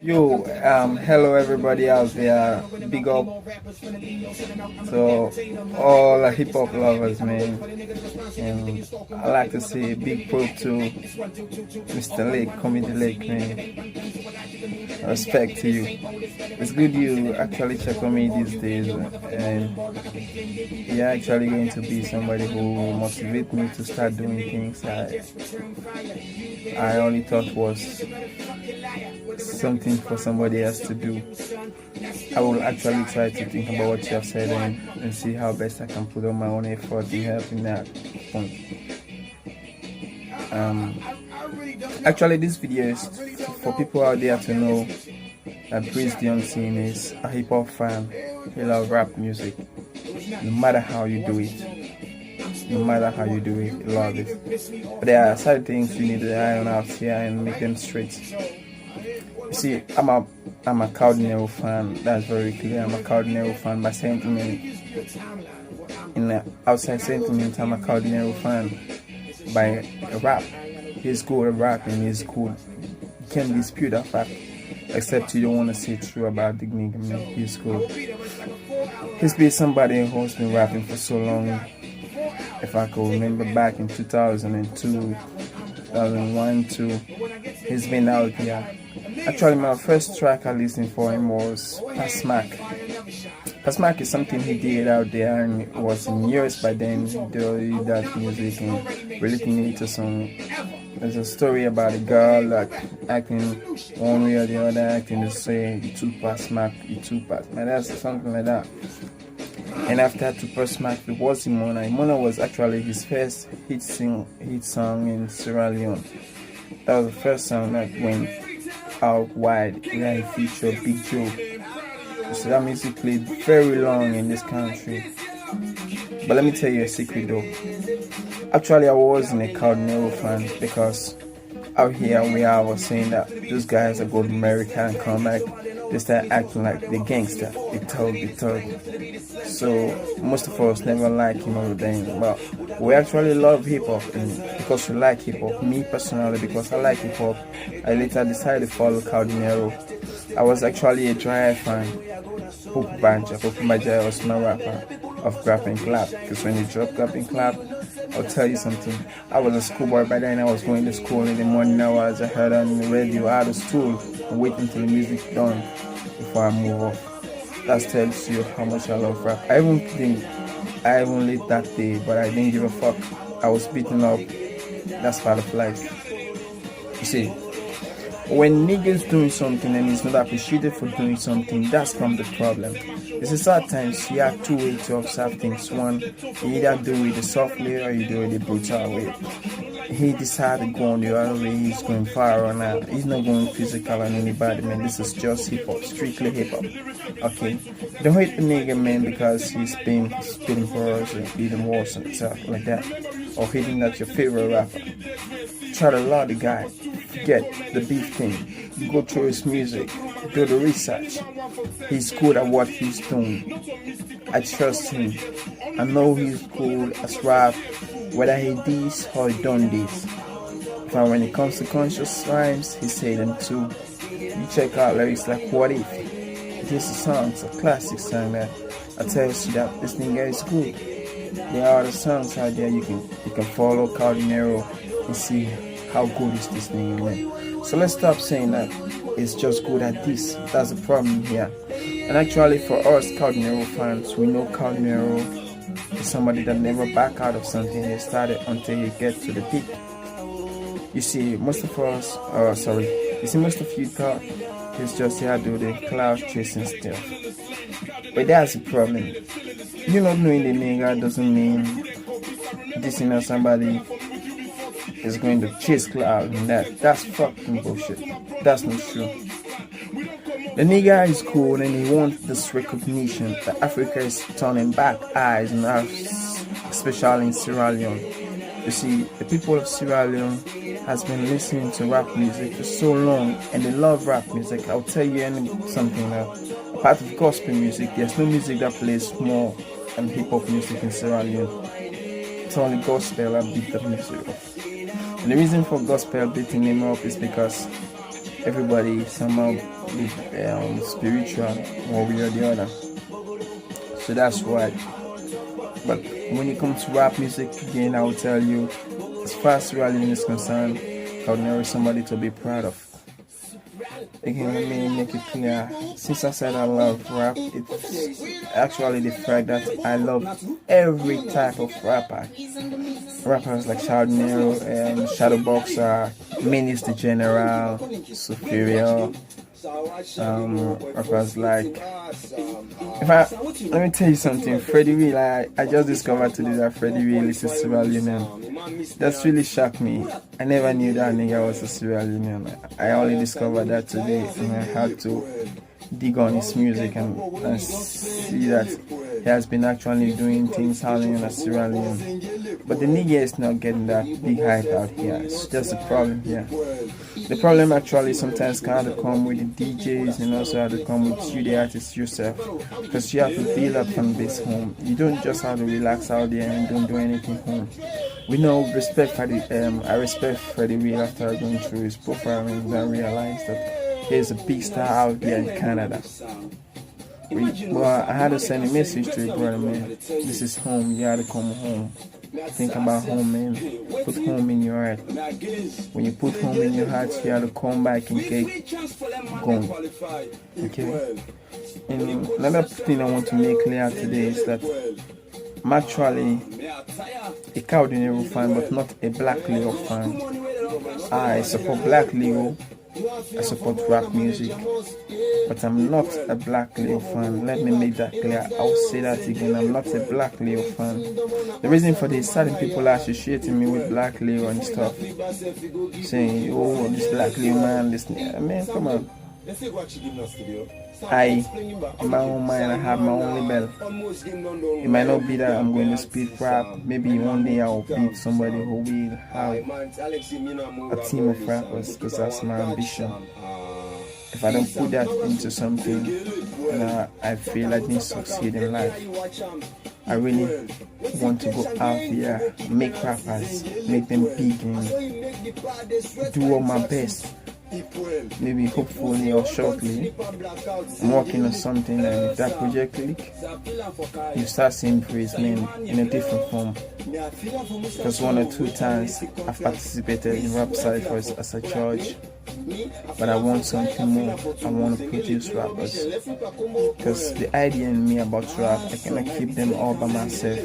Yo, hello everybody out there. Big up to all the hip hop lovers, man. And I like to say big pro to Mr. Lake, Comedy Lake, man. Respect to you. It's good you actually check on me these days, and you're actually going to be somebody who motivate me to start doing things I only thought was something for somebody else to do. I will actually try to think about what you have said and see how best I can put on my own effort in helping that point. Actually, this video is for people out there to know that Prince the Unseen is a hip hop fan. He loves rap music. No matter how you do it, no matter how you do it, he loves it. But there are certain things you need to iron out here and make them straight. You see, I'm a Cardinal fan. That's very clear. I'm a Cardinal fan by sentiment. In the outside sentiment, I'm a Cardinal fan by rap. He's good at rapping. He's good. You can't dispute that fact. Except you don't want to say true about the nigga, man. He's good. He's been somebody who's been rapping for so long. If I could remember back in 2002, 2001, 2, he's been out here. Actually, my first track I listened for him was Pasmac. Pasmac is something he did out there, and it was in years by then. He did that music and relating it to some. There's a story about a girl that acting one way or the other, acting to say you too Pasmac, you too Pasmac. That's something like that. And after Tupac Smack, it was Imona. Imona was actually his first hit song in Sierra Leone. That was the first song that went out wide. Yeah, he featured Big Joe. So that music played very long in this country. But let me tell you a secret though. Actually, I wasn't a Cardinal fan because out here where I was saying that those guys are go to America and come back, they start acting like the gangster, the thug. So most of us never like him or them, but we actually love hip hop, and because we like hip hop, me personally, because I like hip hop, I later decided to follow Cardinero. I was actually a dry fan. Popu Banja was my rapper of Grap and Clap, because when you drop Grap and Clap, I'll tell you something. I was a schoolboy by then. I was going to school in the morning hours. I heard on the radio out of school and wait until the music done before I move off. That tells you how much I love rap. I even think I even late that day, but I didn't give a fuck. I was beaten up. That's part of life. You see, when niggas doing something and he's not appreciated for doing something, that's come the problem. It's a sad times you have two ways to observe things. One, you either do it the soft way or you do it the brutal way. He decided to go on the other way. He's going far or not. He's not going physical on anybody, man. This is just hip hop, strictly hip hop. Okay, don't hate the nigga, man, because he's been spitting for us and eating wars and stuff like that, or hitting at your favorite rapper. Try to love the guy. Forget the beef thing. Go through his music. Do the research. He's good at what he's doing. I trust him. I know he's good as rap, whether he this or he done this. But when it comes to conscious rhymes, he say them too. You check out lyrics like What If. This song's a classic song that I tell you that this nigga is good. There are other songs out there you can follow Cardinero and see how good is this nigga, man. So let's stop saying that it's just good at this. That's the problem here. And actually for us Cardinero fans, we know Cardinero is somebody that never back out of something he started until he gets to the peak. You see, most of you thought it's just here do the cloud chasing stuff. But that's the problem. You not knowing the nigga doesn't mean dissing on somebody is going to chase cloud and that's fucking bullshit. That's not true. The nigga is cool and he wants this recognition that Africa is turning back eyes on us, especially in Sierra Leone. You see, the people of Sierra Leone has been listening to rap music for so long and they love rap music. I'll tell you something now. Apart of gospel music, there's no music that plays more than hip hop music in Sierra Leone. It's only gospel that beat the music up. And the reason for gospel beating him up is because everybody somehow be spiritual one way or the other. So that's why. But when it comes to rap music, again, I will tell you, as far as Sierra is concerned, Cardinero is somebody to be proud of. Again, let me make it clear. Since I said I love rap, it's actually the fact that I love every type of rapper. Rappers like Cardinero, Shadowboxer, Menace the General, Superior. Rappers like, let me tell you something. Freddie Will, I just discovered today that Freddie Will is a Sierra Leonean. That's really shocked me. I never knew that nigga was a Sierra Leonean. I only discovered that today, and I had to dig on his music and see that he has been actually doing things howling in Sierra Leone. But the nigga is not getting that big hype out here. It's just a problem here. The problem actually sometimes kind of come with the DJs and also have to come with you, the artist yourself, because you have to build up from this home. You don't just have to relax out there and don't do anything home. We know respect for the I respect Freddie Will after going through his profile and then realize that he's a big star out there in Canada. Well, I had to send a message to your brother, man. This is home. You had to come home. Think about home, man. Put home in your heart. When you put home in your heart, you have to come back and get going. Okay? And another thing I want to make clear today is that I'm actually a Cardinero fan, but not a Black Leo fan. I support Black Leo. I support rap music, but I'm not a Black Leo fan. Let me make that clear. I'll say that again. I'm not a Black Leo fan. The reason for this, certain people are associating me with Black Leo and stuff, saying, "Oh, this Black Leo man, this man, come on." In my own mind, I have my own label. It might not be that I'm going to speak rap. Maybe one day I'll be somebody who will have a team of rappers, because that's my ambition. If I don't put that into something, and I feel I didn't succeed in life. I really want to go out there, make rappers, make them big, and do all my best. Maybe hopefully or shortly I'm working on something, and if that project click, you start seeing praise men in a different form. Because 1 or 2 times I've participated in rap cyphers as a judge, but I want something more. I want to produce rappers, because the idea in me about rap, I cannot keep them all by myself.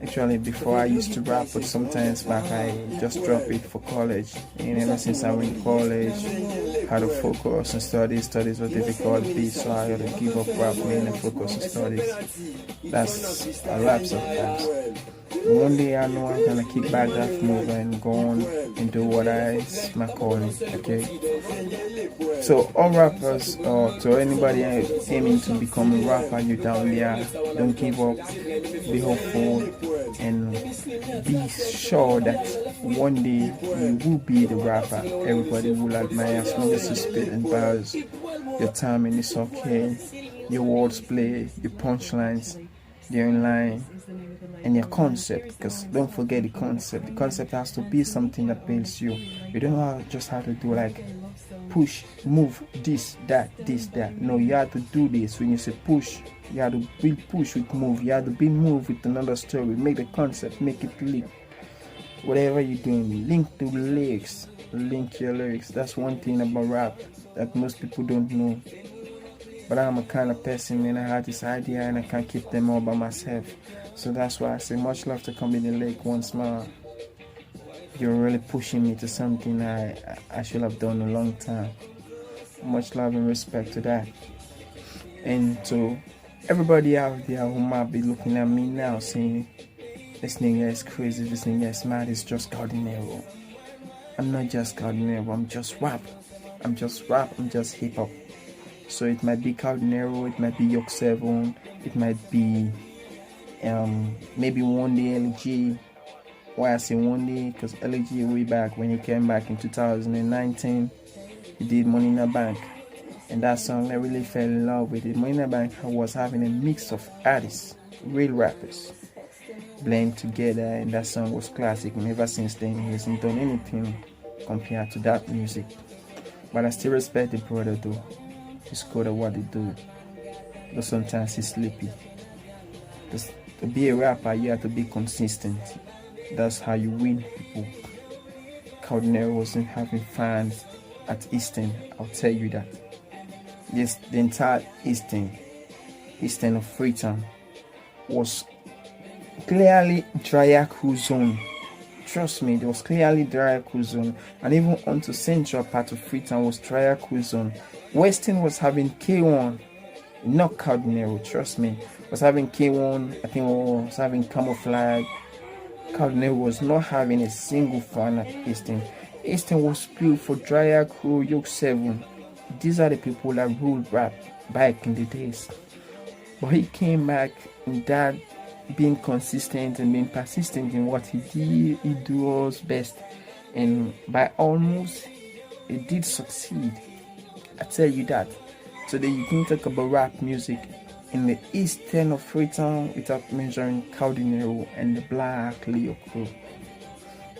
Actually, before I used to rap, but sometimes back I just drop it for college, and ever since I went to college, I had to focus on studies. Studies were difficult, so I had to give up rapping and focus on studies. That's a lapse of times. One day I know I'm gonna kick back that move and go on and do what is my calling. Okay. So all rappers, or to anybody aiming to become a rapper, you down there, don't give up. Be hopeful and be sure that one day you will be the rapper everybody will admire, as long as you spit and bars. Your timing is okay. Your words play, your punchlines, they're in line, and your concept, because don't forget the concept. The concept has to be something that builds you. You don't just have to do like push, move, this, that. No, you have to do this. When you say push, you have to be push with move. You have to be move with another story. Make the concept, make it link. Whatever you're doing, link to the lyrics. Link your lyrics. That's one thing about rap that most people don't know. But I'm a kind of person, and I had this idea, and I can't keep them all by myself. So that's why I say much love to Comedy Lake once more. You're really pushing me to something I should have done a long time. Much love and respect to that. And to everybody out there who might be looking at me now saying, this nigga is crazy, this nigga is mad, it's just Cardinero. I'm not just Cardinero, I'm just rap. I'm just hip hop. So it might be Cardinero, it might be York 7, it might be maybe one day LG. Why I say one day? Because LG way back when he came back in 2019, he did Money in the Bank, and that song I really fell in love with it. Money in the Bank was having a mix of artists, real rappers, blend together, and that song was classic. And ever since then, he hasn't done anything compared to that music. But I still respect the brother though. He's good at what he do. But sometimes he's sleepy. Just to be a rapper, you have to be consistent. That's how you win people. Cardinal wasn't having fans at Eastern, I'll tell you that. Yes, the entire Eastern of Freetown was clearly Dryaku zone. Trust me, there was clearly Dryaku zone, and even onto central part of Freetown was Dryaku zone. Western was having K1, not Cardinal, trust me, was having K1, I think was having Camouflage. Cardinal was not having a single fan at Eastern. Eastern was built for Dryaku, Yoke 7. These are the people that ruled rap back in the days. But he came back in that being consistent and being persistent in what he did. He does best, and by almost he did succeed. I tell you that. Today you can talk about rap music in the Eastern of Freetown without mentioning Cardinal and the Black Leo crew.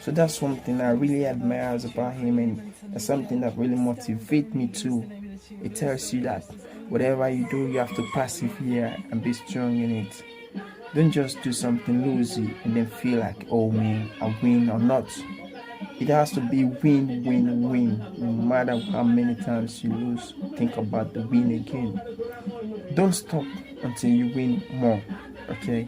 So that's something I really admire about him, and that's something that really motivates me too. It tells you that whatever you do, you have to persevere and be strong in it. Don't just do something loosey and then feel like, oh man, I win or not. It has to be win, win, win. No matter how many times you lose, think about the win again. Don't stop until you win more. Okay?